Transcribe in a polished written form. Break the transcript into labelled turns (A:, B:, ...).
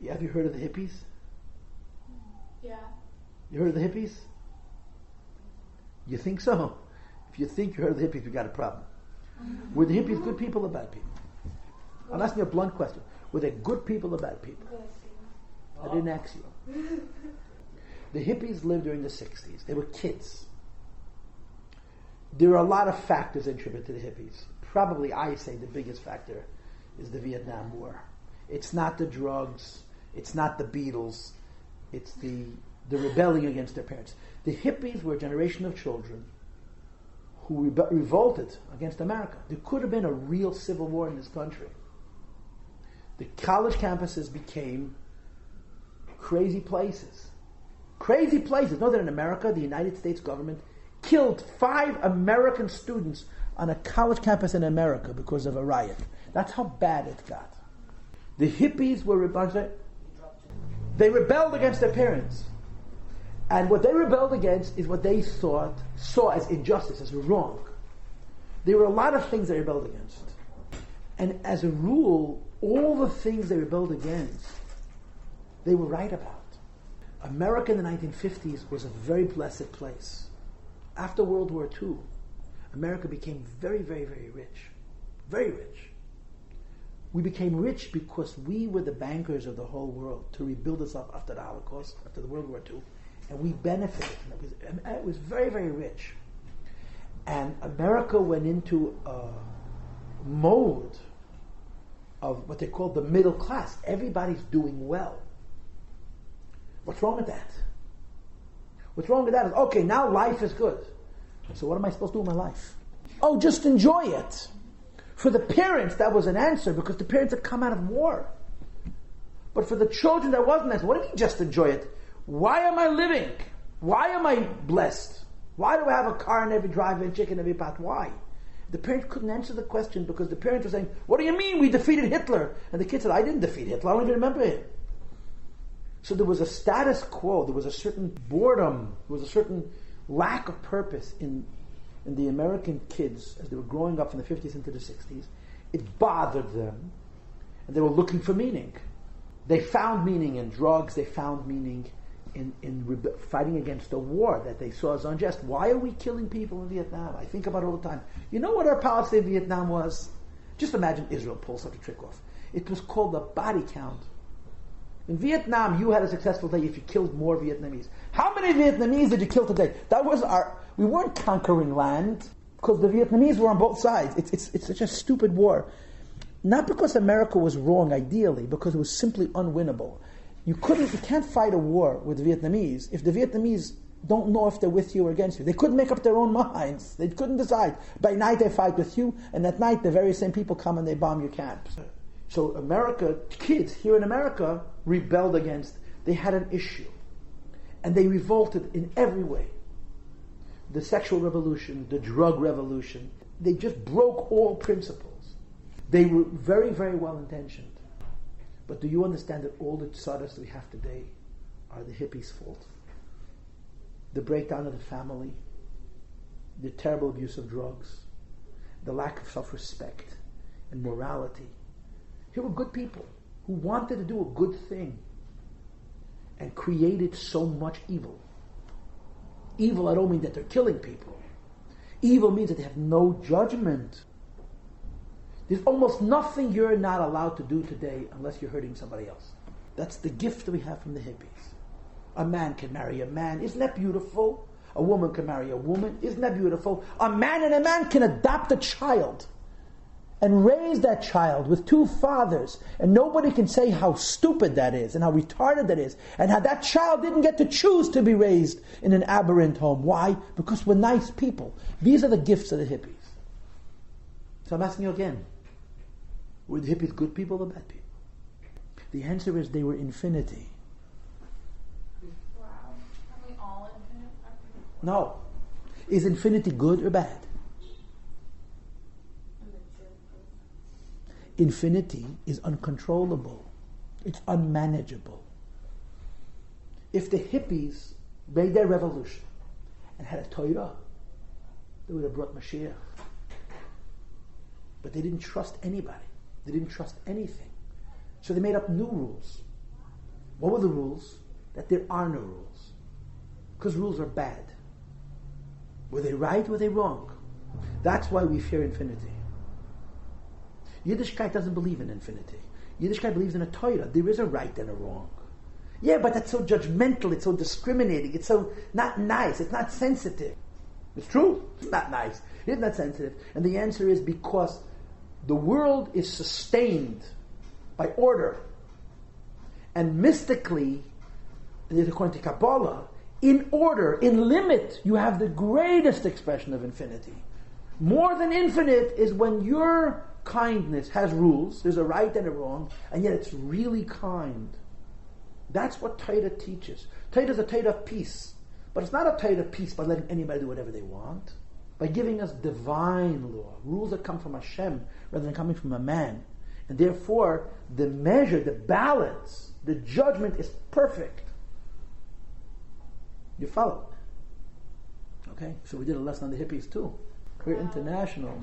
A: Have you heard of the hippies?
B: Yeah.
A: You heard of the hippies? You think so? If you think you heard of the hippies, we got a problem. Were the hippies good people or bad people? I'm asking you a blunt question. Were they good people or bad people? I didn't ask you. The hippies lived during the 60s. They were kids. There are a lot of factors that contribute to the hippies. Probably, I say, the biggest factor is the Vietnam War. It's not the drugs. It's not the Beatles. It's the rebelling against their parents. The hippies were a generation of children who revolted against America. There could have been a real civil war in this country. The college campuses became crazy places. Crazy places. Know that in America, the United States government killed 5 American students on a college campus in America because of a riot. That's how bad it got. The hippies were they rebelled against their parents. And what they rebelled against is what they saw as injustice, as wrong. There were a lot of things they rebelled against. And as a rule, all the things they rebelled against, they were right about. America in the 1950s was a very blessed place. After World War II, America became very, very, very rich. Very rich. We became rich because we were the bankers of the whole world to rebuild us up after the Holocaust, after the World War II. And we benefited from it. It was very, very rich. And America went into a mode of what they call the middle class. Everybody's doing well. What's wrong with that? What's wrong with that is, okay, now life is good. So what am I supposed to do with my life? Oh, just enjoy it. For the parents, that was an answer because the parents had come out of war. But for the children, that wasn't an answer. What do you mean just enjoy it? Why am I living? Why am I blessed? Why do I have a car in every driveway and chicken in every pot? Why? The parents couldn't answer the question because the parents were saying, what do you mean we defeated Hitler? And the kid said, I didn't defeat Hitler. I don't even remember him. So there was a status quo. There was a certain boredom. There was a certain lack of purpose in the American kids as they were growing up from the 50s into the 60s. It bothered them. And they were looking for meaning. They found meaning in drugs. They found meaning in fighting against a war that they saw as unjust. Why are we killing people in Vietnam? I think about it all the time. You know what our policy in Vietnam was? Just imagine Israel pulls such a trick off. It was called the body count. In Vietnam, you had a successful day if you killed more Vietnamese. How many Vietnamese did you kill today? That was we weren't conquering land because the Vietnamese were on both sides. It's such a stupid war. Not because America was wrong ideally, because it was simply unwinnable. You can't fight a war with the Vietnamese if the Vietnamese don't know if they're with you or against you. They couldn't make up their own minds. They couldn't decide. By night they fight with you, and at night the very same people come and they bomb your camps. So kids here in America rebelled against, they had an issue. And they revolted in every way. The sexual revolution, the drug revolution, they just broke all principles. They were very, very well intentioned. But do you understand that all the tzaddas we have today are the hippies' fault? The breakdown of the family, the terrible abuse of drugs, the lack of self-respect and morality. Here were good people who wanted to do a good thing and created so much evil. Evil, I don't mean that they're killing people. Evil means that they have no judgment. There's almost nothing you're not allowed to do today unless you're hurting somebody else. That's the gift that we have from the hippies. A man can marry a man. Isn't that beautiful? A woman can marry a woman. Isn't that beautiful? A man and a man can adopt a child and raise that child with 2 fathers, and nobody can say how stupid that is and how retarded that is and how that child didn't get to choose to be raised in an aberrant home. Why? Because we're nice people. These are the gifts of the hippies. So I'm asking you again, were the hippies good people or bad people? The answer is they were infinity.
B: Wow. Are we all infinite?
A: No. Is infinity good or bad? Infinity is uncontrollable. It's unmanageable. If the hippies made their revolution and had a Torah, they would have brought Mashiach. But they didn't trust anybody. They didn't trust anything. So they made up new rules. What were the rules? That there are no rules. Because rules are bad. Were they right or were they wrong? That's why we fear infinity. Yiddishkeit doesn't believe in infinity. Yiddishkeit believes in a Torah. There is a right and a wrong. Yeah, but that's so judgmental, it's so discriminating, it's so not nice, it's not sensitive. It's true, it's not nice, it's not sensitive. And the answer is because the world is sustained by order. And mystically, according to Kabbalah, in order, in limit, you have the greatest expression of infinity. More than infinite is when your kindness has rules, there's a right and a wrong, and yet it's really kind. That's what Torah teaches. Torah is a Torah of peace. But it's not a Torah of peace by letting anybody do whatever they want. By giving us divine law, rules that come from Hashem rather than coming from a man. And therefore, the measure, the balance, the judgment is perfect. You follow? Okay? So we did a lesson on the hippies too. We're international.